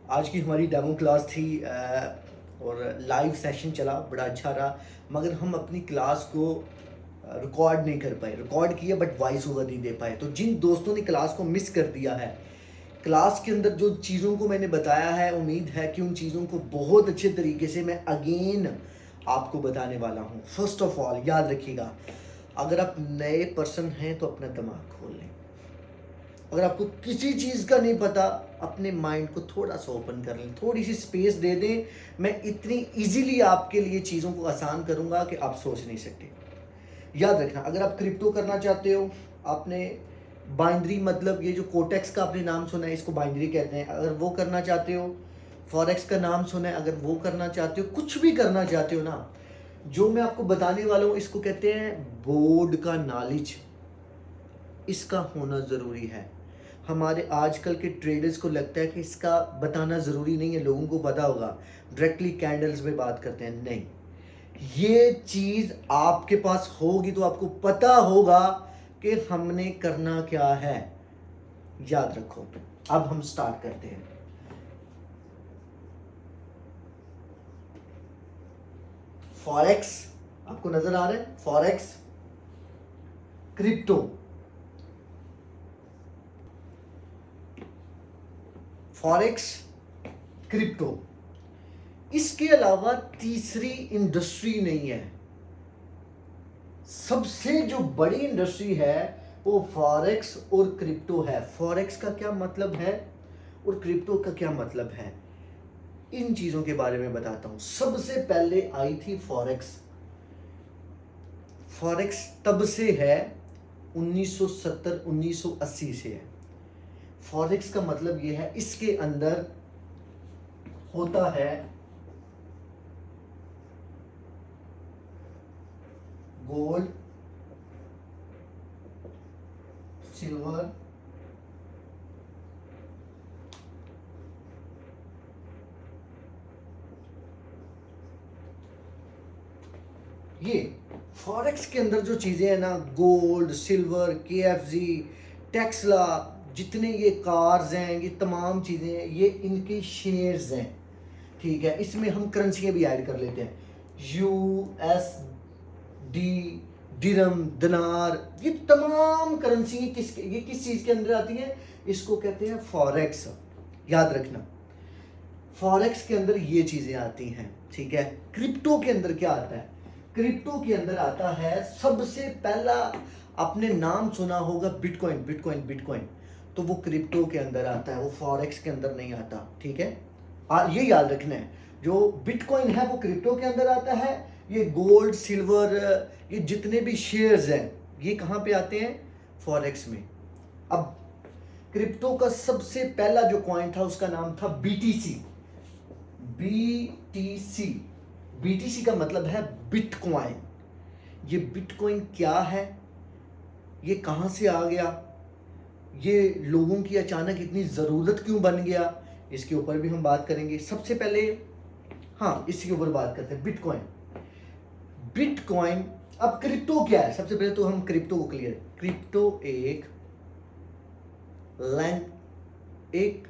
आज की हमारी डेमो क्लास थी और लाइव सेशन चला, बड़ा अच्छा रहा। मगर हम अपनी क्लास को रिकॉर्ड नहीं कर पाए, रिकॉर्ड किया बट वॉइस ओवर नहीं दे पाए। तो जिन दोस्तों ने क्लास को मिस कर दिया है, क्लास के अंदर जो चीज़ों को मैंने बताया है, उम्मीद है कि उन चीज़ों को बहुत अच्छे तरीके से मैं अगेन आपको बताने वाला हूँ। फर्स्ट ऑफ ऑल याद रखिएगा, अगर आप नए पर्सन हैं तो अपना दिमाग खोल लें। अगर आपको किसी चीज़ का नहीं पता, अपने माइंड को थोड़ा सा ओपन कर लें, थोड़ी सी स्पेस दे दें। मैं इतनी इजीली आपके लिए चीज़ों को आसान करूँगा कि आप सोच नहीं सकते। याद रखना, अगर आप क्रिप्टो करना चाहते हो, आपने बाइनरी, मतलब ये जो कोटेक्स का आपने नाम सुना है, इसको बाइनरी कहते हैं, अगर वो करना चाहते हो, फॉरेक्स का नाम सुना है, अगर वो करना चाहते हो, कुछ भी करना चाहते हो ना, जो मैं आपको बताने वाला हूँ इसको कहते हैं बोर्ड का नॉलेज। इसका होना ज़रूरी है। हमारे आजकल के ट्रेडर्स को लगता है कि इसका बताना ज़रूरी नहीं है, लोगों को पता होगा, डायरेक्टली कैंडल्स में बात करते हैं। नहीं, ये चीज़ आपके पास होगी तो आपको पता होगा कि हमने करना क्या है। याद रखो। अब हम स्टार्ट करते हैं। फॉरेक्स आपको नजर आ रहा है, फॉरेक्स, क्रिप्टो, फॉरेक्स, क्रिप्टो, इसके अलावा तीसरी इंडस्ट्री नहीं है। सबसे जो बड़ी इंडस्ट्री है वो फॉरेक्स और क्रिप्टो है। फॉरेक्स का क्या मतलब है और क्रिप्टो का क्या मतलब है, इन चीजों के बारे में बताता हूं। सबसे पहले आई थी फॉरेक्स। फॉरेक्स तब से है 1970 1980 से है। फॉरेक्स का मतलब यह है, इसके अंदर होता है गोल्ड, सिल्वर, ये फॉरेक्स के अंदर जो चीजें हैं ना, गोल्ड, सिल्वर, केएफजी, टेस्ला, जितने ये कार्स हैं, ये तमाम चीजें हैं, ये इनके शेयर्स हैं। ठीक है, इसमें हम करेंसियां भी ऐड कर लेते हैं, यूएसडी, दिरहम, दिनार, ये तमाम करेंसी ये किस चीज के अंदर आती है, इसको कहते हैं फॉरेक्स। याद रखना, फॉरेक्स के अंदर ये चीजें आती हैं। ठीक है, क्रिप्टो के अंदर क्या आता है, क्रिप्टो के अंदर आता है सबसे पहला, आपने नाम सुना होगा बिटकॉइन, बिटकॉइन, बिटकॉइन, तो वो क्रिप्टो के अंदर आता है, वो फॉरेक्स के अंदर नहीं आता। ठीक है, ये याद रखना है, जो बिटकॉइन है वो क्रिप्टो के अंदर आता है। ये गोल्ड, सिल्वर, ये जितने भी शेयर्स हैं, ये कहाँ पे आते हैं, फॉरेक्स में। अब क्रिप्टो का सबसे पहला जो कॉइन था उसका नाम था बीटीसी। बीटीसी, बीटीसी का मतलब है बिटकॉइन। ये बिटकॉइन क्या है, ये कहां से आ गया, ये लोगों की अचानक इतनी ज़रूरत क्यों बन गया, इसके ऊपर भी हम बात करेंगे। सबसे पहले हाँ, इसके ऊपर बात करते हैं, बिटकॉइन। बिटकॉइन, अब क्रिप्टो क्या है, सबसे पहले तो हम क्रिप्टो को क्लियर। क्रिप्टो एक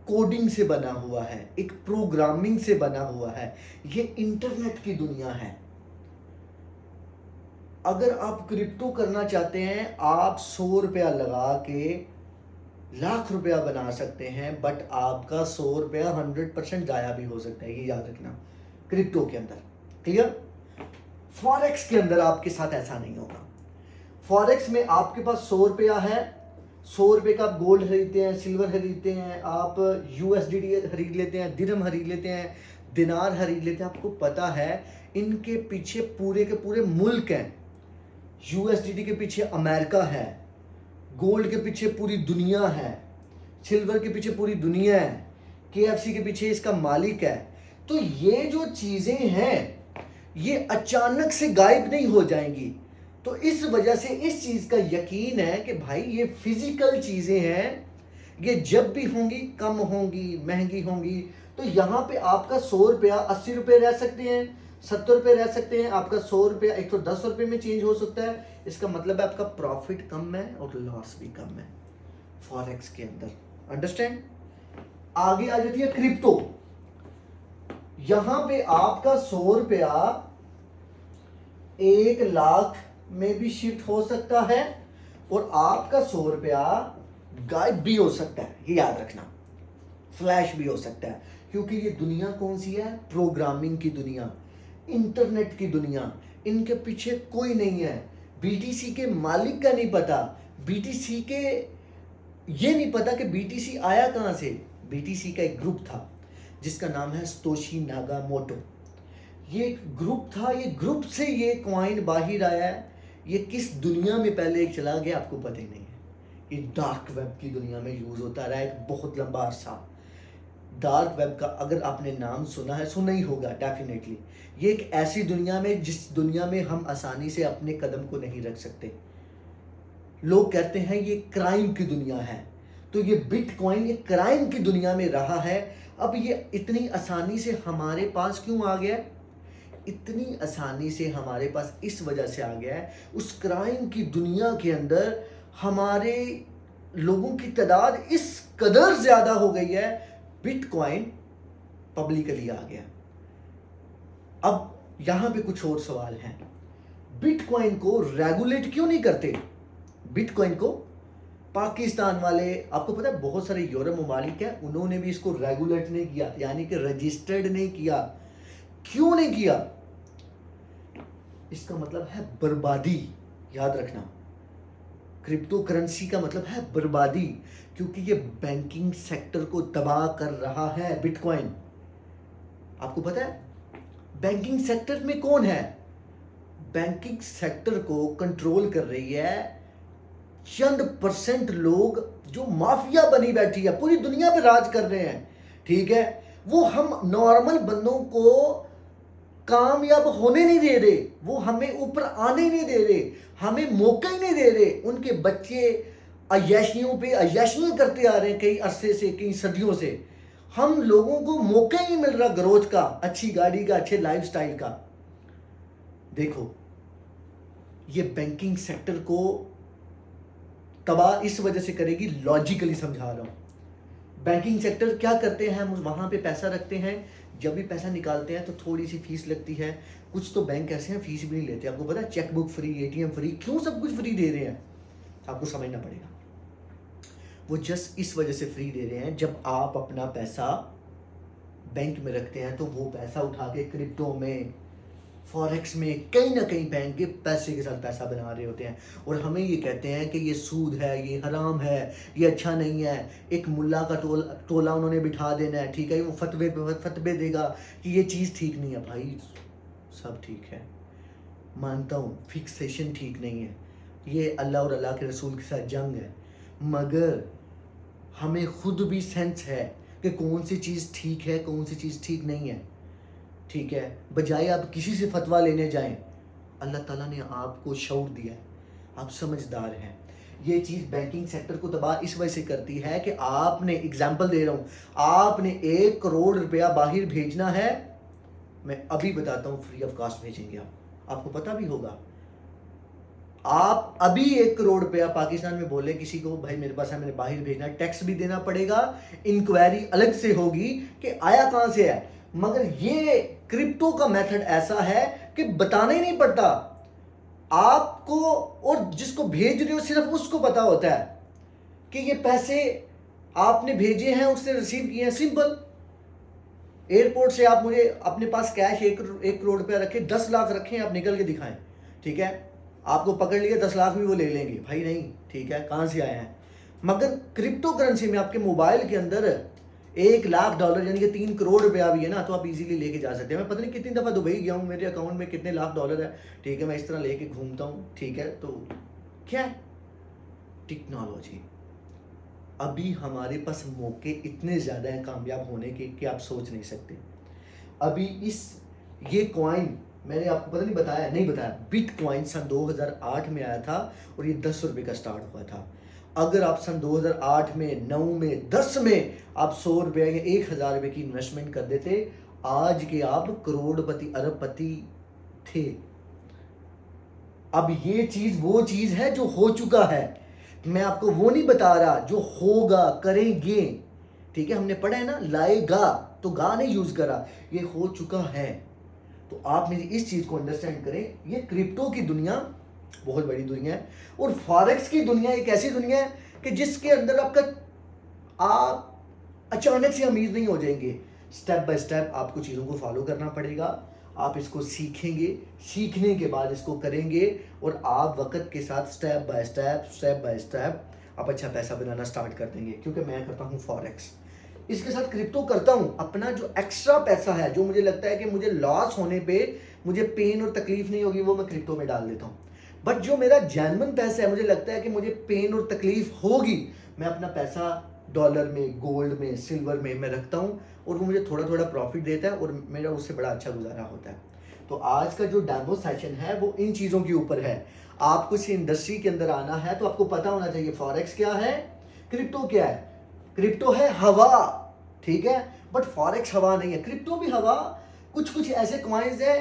कोडिंग से बना हुआ है, एक प्रोग्रामिंग से बना हुआ है, ये इंटरनेट की दुनिया है। अगर आप क्रिप्टो करना चाहते हैं, आप 100 रुपया लगा के लाख रुपया बना सकते हैं, बट आपका 100 रुपया 100% जाया भी हो सकता है, ये याद रखना क्रिप्टो के अंदर। क्लियर? फॉरेक्स के अंदर आपके साथ ऐसा नहीं होगा। फॉरेक्स में आपके पास 100 रुपया है, 100 रुपये का आप गोल्ड खरीदते हैं, सिल्वर खरीदते हैं, आप यूएसडीटी खरीद लेते हैं, दिरहम खरीद लेते हैं, दिनार खरीद लेते हैं। आपको पता है इनके पीछे पूरे के पूरे मुल्क हैं। यूएसडीटी के पीछे अमेरिका है, गोल्ड के पीछे पूरी दुनिया है, सिल्वर के पीछे पूरी दुनिया है, केएफसी के पीछे इसका मालिक है। तो ये जो चीजें हैं ये अचानक से गायब नहीं हो जाएंगी। तो इस वजह से इस चीज का यकीन है कि भाई ये फिजिकल चीजें हैं, ये जब भी होंगी कम होंगी, महंगी होंगी। तो यहाँ पे आपका 100 रुपया 80 रुपये रह सकते हैं, 70 रुपये रह सकते हैं, आपका 100 रुपया 110 रुपये में चेंज हो सकता है। इसका मतलब है आपका प्रॉफिट कम है और लॉस भी कम है फॉरेक्स के अंदर। अंडरस्टैंड? आगे आ जाती है क्रिप्टो। यहां पे आपका 100 रुपया 1 लाख में भी शिफ्ट हो सकता है और आपका 100 रुपया गायब भी हो सकता है, ये याद रखना। फ्लैश भी हो सकता है, क्योंकि ये दुनिया कौन सी है? प्रोग्रामिंग की दुनिया, इंटरनेट की दुनिया। इनके पीछे कोई नहीं है। बीटीसी के मालिक का नहीं पता, बीटीसी के ये नहीं पता कि बीटीसी आया कहां से। बीटीसी का एक ग्रुप था जिसका नाम है सतोशी नागामोटो। ये एक ग्रुप था, ये ग्रुप से ये कॉइन बाहर आया है। ये किस दुनिया में पहले एक चला गया आपको पता ही नहीं है। ये डार्क वेब की दुनिया में यूज होता रहा एक बहुत लंबा अरसा। डार्क वेब का अगर आपने नाम सुना है, सुना ही होगा डेफिनेटली। ये एक ऐसी दुनिया में जिस दुनिया में हम आसानी से अपने कदम को नहीं रख सकते। लोग कहते हैं ये क्राइम की दुनिया है, तो ये बिटकॉइन ये क्राइम की दुनिया में रहा है। अब ये इतनी आसानी से हमारे पास क्यों आ गया? इतनी आसानी से हमारे पास इस वजह से आ गया है, उस क्राइम की दुनिया के अंदर हमारे लोगों की तादाद इस कदर ज्यादा हो गई है, बिटकॉइन पब्लिकली आ गया। अब यहां पे कुछ और सवाल हैं। बिटकॉइन को रेगुलेट क्यों नहीं करते? बिटकॉइन को पाकिस्तान वाले, आपको पता है बहुत सारे यूरोप ममालिक हैं, उन्होंने भी इसको रेगुलेट नहीं किया, यानी कि रजिस्टर्ड नहीं किया। क्यों नहीं किया? इसका मतलब है बर्बादी। याद रखना, क्रिप्टो करेंसी का मतलब है बर्बादी, क्योंकि ये बैंकिंग सेक्टर को तबाह कर रहा है बिटकॉइन। आपको पता है बैंकिंग सेक्टर में कौन है? बैंकिंग सेक्टर को कंट्रोल कर रही है चंद % लोग जो माफिया बनी बैठी है, पूरी दुनिया पे राज कर रहे हैं। ठीक है, वो हम नॉर्मल बंदों को कामयाब होने नहीं दे रहे, वो हमें ऊपर आने नहीं दे रहे, हमें मौका ही नहीं दे रहे। उनके बच्चे अय्याशियों पे अय्याशियां करते आ रहे हैं कई अरसे से, कई सदियों से। हम लोगों को मौका ही नहीं मिल रहा ग्रोथ का, अच्छी गाड़ी का, अच्छे लाइफस्टाइल का। देखो, ये बैंकिंग सेक्टर को तबाह इस वजह से करेगी, लॉजिकली समझा रहा हूं। बैंकिंग सेक्टर क्या करते हैं? हम वहां पे पैसा रखते हैं, जब भी पैसा निकालते हैं तो थोड़ी सी फीस लगती है। कुछ तो बैंक ऐसे हैं फीस भी नहीं लेते। आपको पता है चेकबुक फ्री, एटीएम फ्री, क्यों सब कुछ फ्री दे रहे हैं? आपको समझना पड़ेगा। वो जस्ट इस वजह से फ्री दे रहे हैं, जब आप अपना पैसा बैंक में रखते हैं तो वो पैसा उठा के क्रिप्टो में, फॉरेक्स में, कहीं ना कहीं बैंक के पैसे के साथ पैसा बना रहे होते हैं। और हमें ये कहते हैं कि ये सूद है, ये हराम है, ये अच्छा नहीं है। एक मुल्ला का टोला उन्होंने बिठा देना है, ठीक है, वो फतवे देगा कि ये चीज़ ठीक नहीं है। भाई सब ठीक है, मानता हूँ फिक्सेशन ठीक नहीं है, ये अल्लाह और अल्लाह के रसूल के साथ जंग है, मगर हमें खुद भी सेंस है कि कौन सी चीज़ ठीक है, कौन सी चीज़ ठीक नहीं है। ठीक है, बजाय आप किसी से फतवा लेने जाएं, अल्लाह ताला ने आपको शऊर दिया है, आप समझदार हैं। ये चीज़ बैंकिंग सेक्टर को तबाह इस वजह से करती है कि आपने, एग्जाम्पल दे रहा हूँ, आपने 1 करोड़ रुपया बाहर भेजना है, मैं अभी बताता हूँ, फ्री ऑफ कास्ट भेजेंगे आपको पता भी होगा। आप अभी 1 करोड़ रुपया पाकिस्तान में बोले किसी को, भाई मेरे पास है, मैंने बाहर भेजना, टैक्स भी देना पड़ेगा, इंक्वायरी अलग से होगी कि आया कहाँ से है। मगर ये क्रिप्टो का मेथड ऐसा है कि बताना ही नहीं पड़ता आपको, और जिसको भेज रहे हो सिर्फ उसको पता होता है कि ये पैसे आपने भेजे हैं, उससे रिसीव किए हैं। सिंपल, एयरपोर्ट से आप मुझे अपने पास कैश 1 करोड़ रुपया रखे, 10 लाख रखें, आप निकल के दिखाएं, ठीक है, आपको पकड़ लिया 10 लाख भी वो ले लेंगे, भाई नहीं, ठीक है, कहाँ से आए हैं। मगर क्रिप्टो करेंसी में आपके मोबाइल के अंदर $1 लाख यानी कि 3 करोड़ रुपया भी है ना, तो आप इजीली लेके जा सकते हैं। मैं पता नहीं कितनी दफ़ा दुबई गया हूँ, मेरे अकाउंट में कितने $1 है, ठीक है, मैं इस तरह लेके घूमता हूँ, ठीक है। तो क्या है टेक्नोलॉजी। अभी हमारे पास मौके इतने ज़्यादा हैं कामयाब होने के कि आप सोच नहीं सकते। अभी ये कॉइन मैंने आपको पता नहीं बताया, नहीं बताया, बिटकॉइन सन 2008 में आया था और ये 10 रुपये का स्टार्ट हुआ था। अगर आप सन 2008 में, 9 में, 10 में आप 100 रुपये या 1000 रुपये की इन्वेस्टमेंट कर देते, आज के आप करोड़पति अरबपति थे। अब ये चीज़ वो चीज़ है जो हो चुका है, मैं आपको वो नहीं बता रहा जो होगा, करेंगे, ठीक है, हमने पढ़ा है ना, लाएगा, तो गा नहीं यूज करा, ये हो चुका है। तो आप मेरी इस चीज को अंडरस्टैंड करें, ये क्रिप्टो की दुनिया बहुत बड़ी दुनिया है, और फॉरेक्स की दुनिया एक ऐसी दुनिया है कि जिसके अंदर आप अचानक से अमीर नहीं हो जाएंगे। स्टेप बाय स्टेप आपको चीज़ों को फॉलो करना पड़ेगा, आप इसको सीखेंगे, सीखने के बाद इसको करेंगे, और आप वक्त के साथ स्टेप बाय स्टेप आप अच्छा पैसा बनाना स्टार्ट कर देंगे। क्योंकि मैं करता हूँ फॉरेक्स, इसके साथ क्रिप्टो करता हूँ, अपना जो एक्स्ट्रा पैसा है, जो मुझे लगता है कि मुझे लॉस होने पे मुझे पेन और तकलीफ नहीं होगी, वो मैं क्रिप्टो में डाल देता हूँ। बट जो मेरा जेन्युइन पैसा है, मुझे लगता है कि मुझे पेन और तकलीफ होगी, मैं अपना पैसा डॉलर में, गोल्ड में, सिल्वर में मैं रखता हूँ, और वो मुझे थोड़ा थोड़ा प्रॉफिट देता है, और मेरा उससे बड़ा अच्छा गुजारा होता है। तो आज का जो डेमो सेशन है वो इन चीज़ों के ऊपर है। आपको इस इंडस्ट्री के अंदर आना है तो आपको पता होना चाहिए फॉरेक्स क्या है, क्रिप्टो क्या है। क्रिप्टो है हवा, ठीक है, बट फॉरेक्स हवा नहीं है, क्रिप्टो भी हवा। कुछ कुछ ऐसे कॉइन्स हैं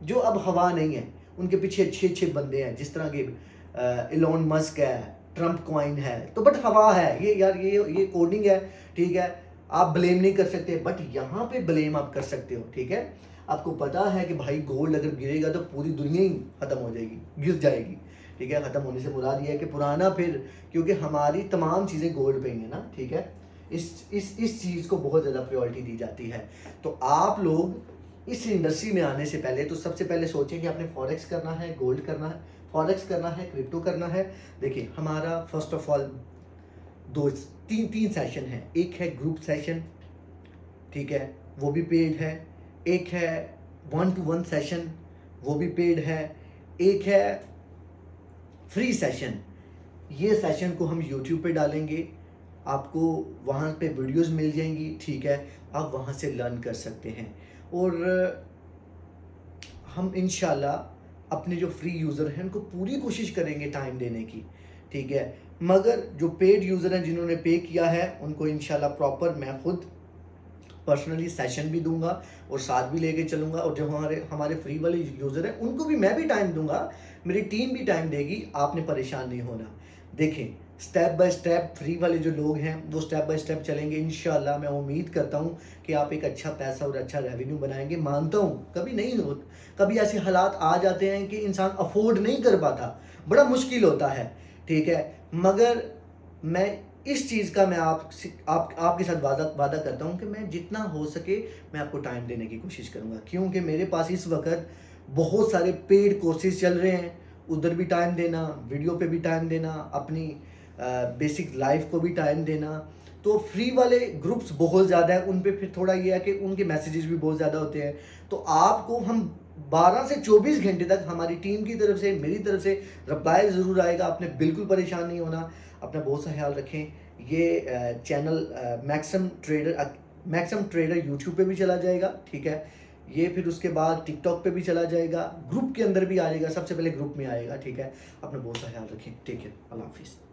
जो अब हवा नहीं है, उनके पीछे अच्छे अच्छे बंदे हैं, जिस तरह के इलॉन मस्क है, ट्रम्प कॉइन है, तो बट हवा है ये यार, ये कोडिंग है, ठीक है, आप ब्लेम नहीं कर सकते, बट यहाँ पे ब्लेम आप कर सकते हो, ठीक है। आपको पता है कि भाई गोल्ड अगर गिरेगा तो पूरी दुनिया ही खत्म हो जाएगी, गिर जाएगी, ठीक है। खत्म होने से मुराद ये है कि पुराना फिर, क्योंकि हमारी तमाम चीज़ें गोल्ड पे ही है ना, ठीक है। इस चीज़ को बहुत ज़्यादा प्रायोरिटी दी जाती है। तो आप लोग इस इंडस्ट्री में आने से पहले तो सबसे पहले सोचें कि आपने फॉरेक्स करना है, गोल्ड करना है, फॉरेक्स करना है, क्रिप्टो करना है। देखिए हमारा फर्स्ट ऑफ ऑल तीन सेशन है। एक है ग्रुप सेशन, ठीक है, वो भी पेड है। एक है 1-to-1 सेशन, वो भी पेड है। एक है फ्री सेशन, ये सेशन को हम यूट्यूब पे डालेंगे, आपको वहाँ पे वीडियोस मिल जाएंगी, ठीक है, आप वहाँ से लर्न कर सकते हैं। और हम इंशाल्लाह अपने जो फ्री यूज़र हैं उनको पूरी कोशिश करेंगे टाइम देने की, ठीक है। मगर जो पेड यूज़र हैं जिन्होंने पे किया है उनको इंशाल्लाह प्रॉपर मैं खुद पर्सनली सेशन भी दूंगा और साथ भी लेके चलूँगा। और जो हमारे फ्री वाले यूज़र हैं उनको भी मैं भी टाइम दूंगा, मेरी टीम भी टाइम देगी, आपने परेशान नहीं होना। देखें स्टेप बाय स्टेप फ्री वाले जो लोग हैं वो स्टेप बाय स्टेप चलेंगे इंशाल्लाह। मैं उम्मीद करता हूँ कि आप एक अच्छा पैसा और अच्छा रेवेन्यू बनाएंगे। मानता हूँ कभी नहीं हो, कभी ऐसे हालात आ जाते हैं कि इंसान अफोर्ड नहीं कर पाता, बड़ा मुश्किल होता है, ठीक है। मगर मैं इस चीज़ का मैं आपके साथ वादा करता हूँ कि मैं जितना हो सके मैं आपको टाइम देने की कोशिश करूँगा। क्योंकि मेरे पास इस वक्त बहुत सारे पेड कोर्सेज चल रहे हैं, उधर भी टाइम देना, वीडियो पे भी टाइम देना, अपनी बेसिक लाइफ को भी टाइम देना। तो फ्री वाले ग्रुप्स बहुत ज़्यादा है, उन पे फिर थोड़ा ये है कि उनके मैसेजेस भी बहुत ज़्यादा होते हैं। तो आपको हम 12 से 24 घंटे तक हमारी टीम की तरफ से, मेरी तरफ से रिप्लाई ज़रूर आएगा। आपने बिल्कुल परेशान नहीं होना, अपना बहुत सा ख्याल रखें। ये चैनल मैक्सम ट्रेडर यूट्यूब पे भी चला जाएगा, ठीक है। ये फिर उसके बाद टिकटॉक पे भी चला जाएगा, ग्रुप के अंदर भी आ जाएगा, सबसे पहले ग्रुप में आएगा, ठीक है। अपना बहुत सा ख्याल रखें, ठीक है, अल्लाह हाफिज़।